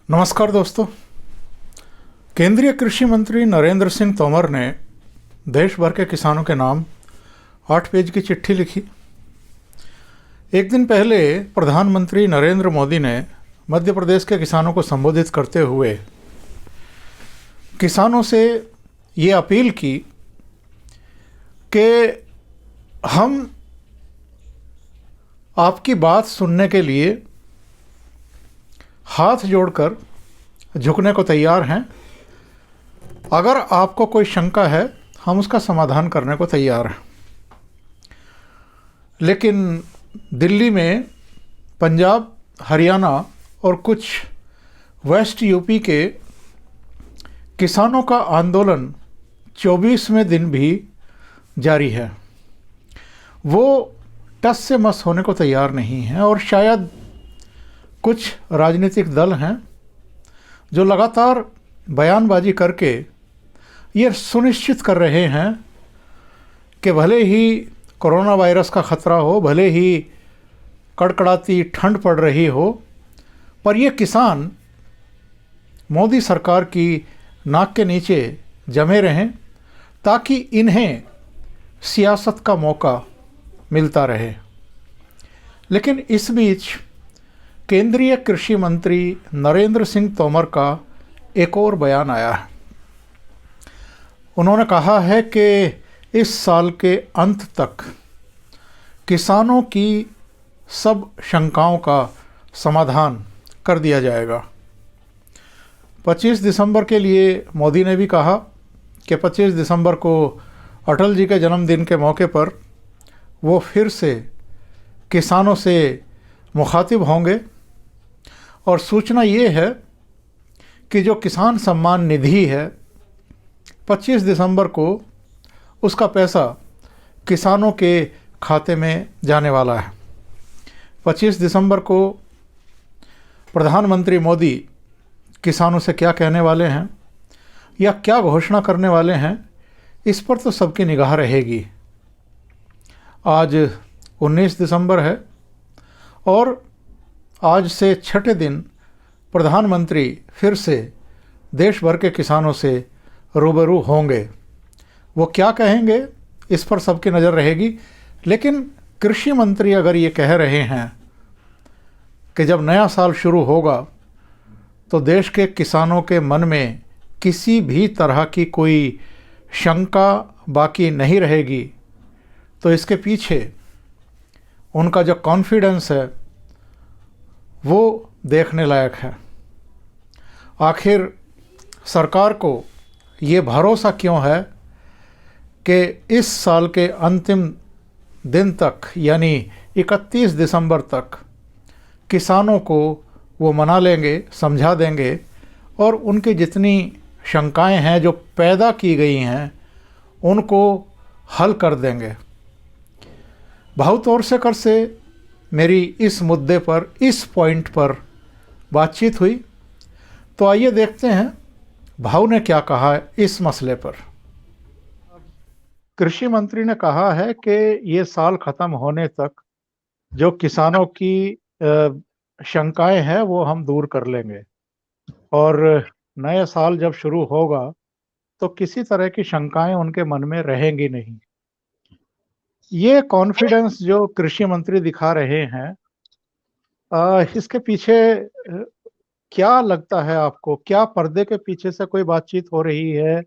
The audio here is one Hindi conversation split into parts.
नमस्कार दोस्तों। केंद्रीय कृषि मंत्री नरेंद्र सिंह तोमर ने देश भर के किसानों के नाम 8 पेज की चिट्ठी लिखी। एक दिन पहले प्रधानमंत्री नरेंद्र मोदी ने मध्य प्रदेश के किसानों को संबोधित करते हुए किसानों से ये अपील की कि हम आपकी बात सुनने के लिए हाथ जोड़कर झुकने को तैयार हैं। अगर आपको कोई शंका है, हम उसका समाधान करने को तैयार हैं। लेकिन दिल्ली में, पंजाब, हरियाणा और कुछ वेस्ट यूपी के किसानों का आंदोलन 24वें दिन भी जारी है। वो टस से मस होने को तैयार नहीं हैं और शायद कुछ राजनीतिक दल हैं जो लगातार बयानबाजी करके ये सुनिश्चित कर रहे हैं कि भले ही कोरोना वायरस का ख़तरा हो, भले ही कड़कड़ाती ठंड पड़ रही हो, पर ये किसान मोदी सरकार की नाक के नीचे जमे रहें ताकि इन्हें सियासत का मौका मिलता रहे। लेकिन इस बीच केंद्रीय कृषि मंत्री नरेंद्र सिंह तोमर का एक और बयान आया है। उन्होंने कहा है कि इस साल के अंत तक किसानों की सब शंकाओं का समाधान कर दिया जाएगा। 25 दिसंबर के लिए मोदी ने भी कहा कि 25 दिसंबर को अटल जी के जन्मदिन के मौके पर वो फिर से किसानों से मुखातिब होंगे। और सूचना ये है कि जो किसान सम्मान निधि है, 25 दिसंबर को उसका पैसा किसानों के खाते में जाने वाला है। 25 दिसंबर को प्रधानमंत्री मोदी किसानों से क्या कहने वाले हैं या क्या घोषणा करने वाले हैं, इस पर तो सबकी निगाह रहेगी। आज 19 दिसंबर है और आज से छठे दिन प्रधानमंत्री फिर से देश भर के किसानों से रूबरू होंगे। वो क्या कहेंगे, इस पर सबकी नज़र रहेगी। लेकिन कृषि मंत्री अगर ये कह रहे हैं कि जब नया साल शुरू होगा तो देश के किसानों के मन में किसी भी तरह की कोई शंका बाकी नहीं रहेगी, तो इसके पीछे उनका जो कॉन्फिडेंस है वो देखने लायक है। आखिर सरकार को ये भरोसा क्यों है कि इस साल के अंतिम दिन तक यानी 31 दिसंबर तक किसानों को वो मना लेंगे, समझा देंगे और उनकी जितनी शंकाएं हैं जो पैदा की गई हैं उनको हल कर देंगे। बहुत और से कर से मेरी इस मुद्दे पर, इस पॉइंट पर बातचीत हुई। तो आइए देखते हैं भाऊ ने क्या कहा इस मसले पर। कृषि मंत्री ने कहा है कि ये साल ख़त्म होने तक जो किसानों की शंकाएं हैं वो हम दूर कर लेंगे और नया साल जब शुरू होगा तो किसी तरह की शंकाएं उनके मन में रहेंगी नहीं। ये कॉन्फिडेंस जो कृषि मंत्री दिखा रहे हैं, इसके पीछे क्या लगता है आपको? क्या पर्दे के पीछे से कोई बातचीत हो रही है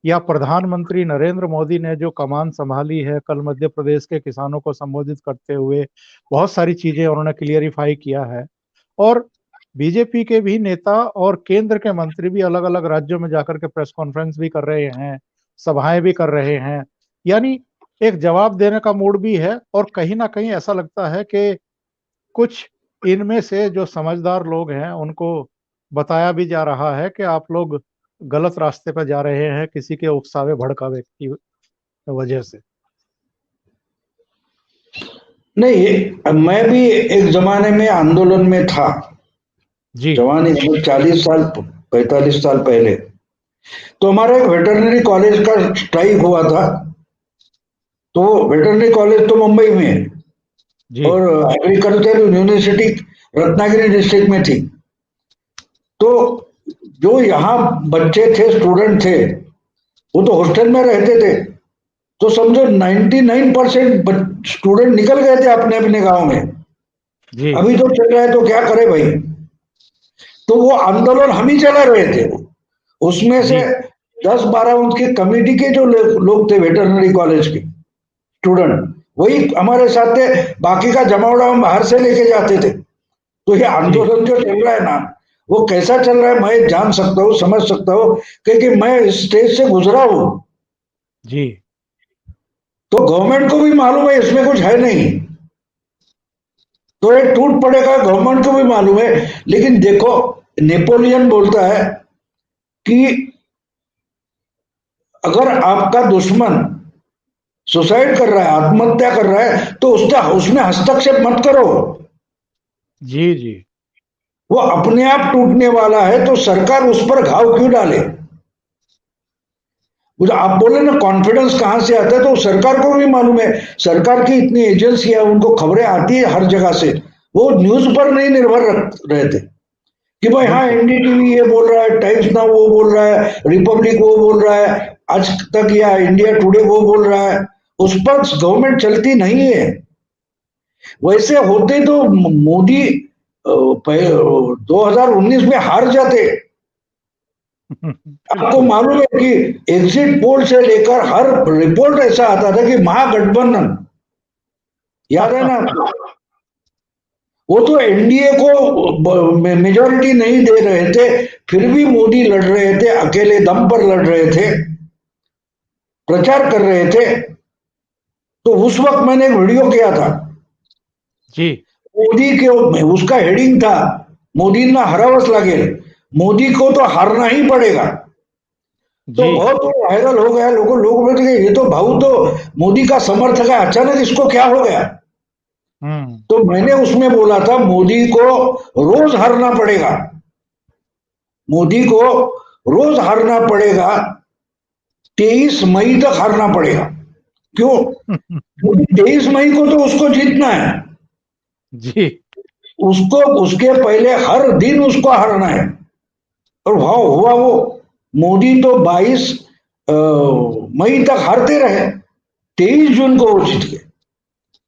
या प्रधानमंत्री नरेंद्र मोदी ने जो कमान संभाली है, कल मध्य प्रदेश के किसानों को संबोधित करते हुए बहुत सारी चीजें उन्होंने क्लियरिफाई किया है और बीजेपी के भी नेता और केंद्र के मंत्री भी अलग अलग राज्यों में जाकर के प्रेस कॉन्फ्रेंस भी कर रहे हैं, सभाएं भी कर रहे हैं, यानी एक जवाब देने का मूड भी है। और कहीं ना कहीं ऐसा लगता है कि कुछ इनमें से जो समझदार लोग हैं उनको बताया भी जा रहा है कि आप लोग गलत रास्ते पर जा रहे हैं किसी के उकसावे भड़कावे की वजह से। नहीं, मैं भी एक जमाने में आंदोलन में था जी। जवानी में, 40 साल 45 साल पहले। तो हमारा एक वेटरनरी कॉलेज का स्ट्राइक हुआ था। तो वेटरनरी कॉलेज तो मुंबई में है जी। और एग्रीकल्चर यूनिवर्सिटी रत्नागिरी डिस्ट्रिक्ट में थी। तो जो यहाँ बच्चे थे, स्टूडेंट थे, वो तो हॉस्टल में रहते थे, तो समझो 99% स्टूडेंट निकल गए थे अपने अपने गांव में। जी अभी तो चल रहा है तो क्या करे भाई। तो वो आंदोलन हम ही चला रहे थे। उसमें से जी 10-12 उनके कमेटी के जो लोग थे वेटरनरी कॉलेज के स्टूडेंट, वही हमारे साथ थे। बाकी का जमावड़ा हम बाहर से लेके जाते थे। तो ये जी आंदोलन जो चल रहा है ना, वो कैसा चल रहा है मैं जान सकता हूँ, समझ सकता हूँ, क्योंकि मैं इस स्टेज से गुजरा हूं। जी तो गवर्नमेंट को भी मालूम है इसमें कुछ है नहीं, तो ये टूट पड़ेगा, गवर्नमेंट को भी मालूम है। लेकिन देखो, नेपोलियन बोलता है कि अगर आपका दुश्मन सुसाइड कर रहा है, आत्महत्या कर रहा है, तो उसका उसमें हस्तक्षेप मत करो। जी जी वो अपने आप टूटने वाला है, तो सरकार उस पर घाव क्यों डाले। मुझे आप बोले ना कॉन्फिडेंस कहां से आता है, तो सरकार को भी मालूम है। सरकार की इतनी एजेंसियां, उनको खबरें आती है हर जगह से। वो न्यूज पर नहीं निर्भर रख रहे थे कि भाई हाँ बिल्कुल एनडीटीवी ये बोल रहा है, टाइम्स नाउ वो बोल रहा है, रिपब्लिक वो बोल रहा है, आज तक या इंडिया टुडे वो बोल रहा है। उस पर गवर्नमेंट चलती नहीं है। वैसे होते तो मोदी 2019 में हार जाते। आपको बिल्कुल मालूम है कि एग्जिट पोल से लेकर हर रिपोर्ट ऐसा आता था कि महागठबंधन, याद है ना आपको। वो तो एनडीए को मेजोरिटी नहीं दे रहे थे, फिर भी मोदी लड़ रहे थे, अकेले दम पर लड़ रहे थे, प्रचार कर रहे थे। तो उस वक्त मैंने एक वीडियो किया था जी मोदी के, उसका हेडिंग था मोदींना हरावंच लागेल, मोदी को तो हारना ही पड़ेगा। तो जी बहुत वायरल हो गया, लोग बोलते कि ये तो भाऊ तो मोदी का समर्थक है, अचानक इसको क्या हो गया। हम्म तो मैंने उसमें बोला था मोदी को रोज हारना पड़ेगा, मोदी को रोज हारना पड़ेगा, 23 मई तक हारना पड़ेगा। क्यों? क्योंकि 23 मई को तो उसको जीतना है, जी उसको उसके पहले हर दिन उसको हारना है। और वहां हुआ वो, मोदी तो 22 मई तक हारते रहे, 23 जून को वो जीत गए।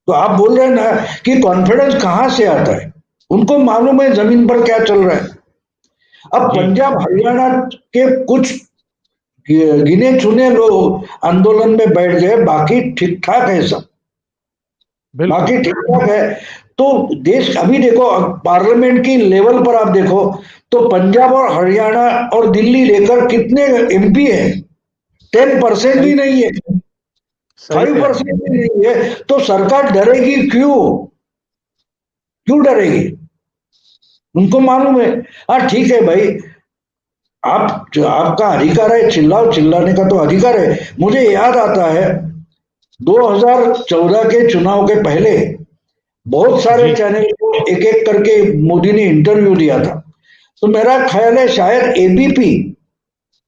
तो आप बोल रहे हैं ना कि कॉन्फिडेंस कहां से आता है, उनको मालूम है जमीन पर क्या चल रहा है। अब जी पंजाब हरियाणा के कुछ गिने चुने लोग आंदोलन में बैठ गए, बाकी ठीक ठाक है सब, बिल्कुल बाकी ठीक ठाक है। तो देश अभी देखो, पार्लियामेंट की लेवल पर आप देखो, तो पंजाब और हरियाणा और दिल्ली लेकर कितने एमपी है, 10% भी सही नहीं है, सही फाइव कह रहे हैं परसेंट भी नहीं है। तो सरकार डरेगी क्यों, क्यों डरेगी। उनको मालूम है। हाँ ठीक है भाई, आपका अधिकार है, चिल्लाओ, चिल्लाने का तो अधिकार है। मुझे याद आता है 2014 के चुनाव के पहले बहुत सारे जी चैनल को एक एक करके मोदी ने इंटरव्यू दिया था। तो मेरा ख्याल है शायद एबीपी,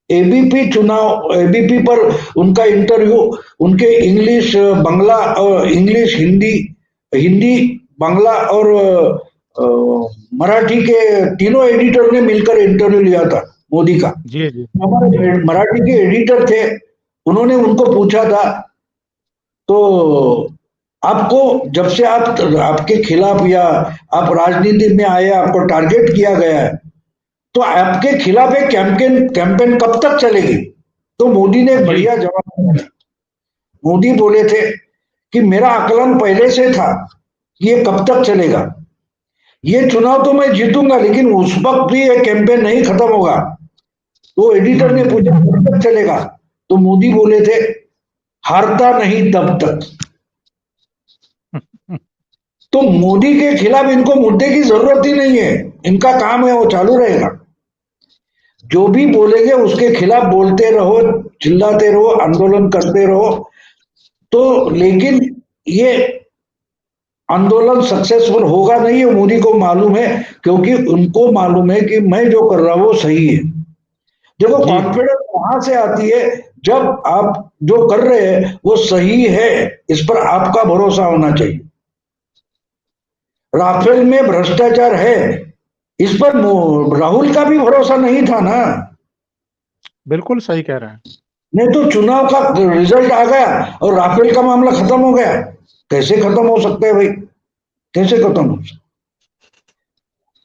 एबीपी चुनाव, एबीपी पर उनका इंटरव्यू, उनके इंग्लिश बांग्ला और इंग्लिश हिंदी, हिंदी बांग्ला और मराठी के तीनों एडिटर ने मिलकर इंटरव्यू लिया था मोदी का। जी जी हमारे मराठी के एडिटर थे, उन्होंने उनको पूछा था, तो आपको जब से आप आपके खिलाफ या आप राजनीति में आए, आपको टारगेट किया गया है, तो आपके खिलाफ एक कैंपेन कैंपेन कब तक चलेगी। तो मोदी ने एक जी बढ़िया जवाब दिया। मोदी बोले थे कि मेरा आकलन पहले से था कि ये कब तक चलेगा, ये चुनाव तो मैं जीतूंगा, लेकिन उस वक्त भी ये कैंपेन नहीं खत्म होगा। तो एडिटर ने हम्म पूछा कब तक चलेगा, तो मोदी बोले थे हारता नहीं तब तक। तो मोदी के खिलाफ इनको मुद्दे की जरूरत ही नहीं है, इनका काम है वो चालू रहेगा। जो भी बोलेंगे उसके खिलाफ बोलते रहो, चिल्लाते रहो, आंदोलन करते रहो। तो लेकिन ये आंदोलन सक्सेसफुल होगा नहीं, ये मोदी को मालूम है, क्योंकि उनको मालूम है कि मैं जो कर रहा हूं वो सही है। देखो जी कॉन्फिडेंस वहां से आती है जब आप जो कर रहे हैं वो सही है, इस पर आपका भरोसा होना चाहिए। राफेल में भ्रष्टाचार है, इस पर राहुल का भी भरोसा नहीं था ना। बिल्कुल सही कह रहे हैं। नहीं तो चुनाव का रिजल्ट आ गया और राफेल का मामला खत्म हो गया। कैसे खत्म हो सकता है भाई? कैसे खत्म हो सकता?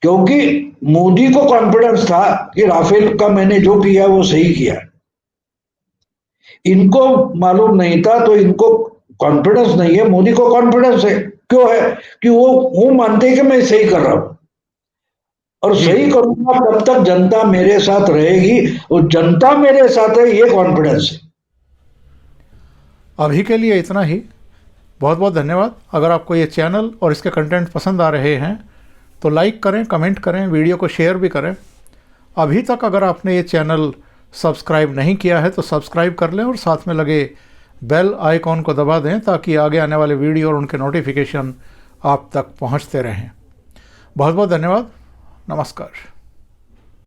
क्योंकि मोदी को कॉन्फिडेंस था कि राफेल का मैंने जो किया वो सही किया। इनको मालूम नहीं था, तो इनको कॉन्फिडेंस नहीं है। मोदी को कॉन्फिडेंस है। क्यों है? कि वो मानते हैं कि मैं सही कर रहा हूं और जी सही जी, करूंगा तब तक जनता मेरे साथ रहेगी, और जनता मेरे साथ है, ये कॉन्फिडेंस है। अभी के लिए इतना ही। बहुत बहुत धन्यवाद। अगर आपको ये चैनल और इसके कंटेंट पसंद आ रहे हैं तो लाइक करें, कमेंट करें, वीडियो को शेयर भी करें। अभी तक अगर आपने ये चैनल सब्सक्राइब नहीं किया है तो सब्सक्राइब कर लें और साथ में लगे बेल आइकॉन को दबा दें ताकि आगे आने वाले वीडियो और उनके नोटिफिकेशन आप तक पहुंचते रहें। बहुत बहुत धन्यवाद। नमस्कार।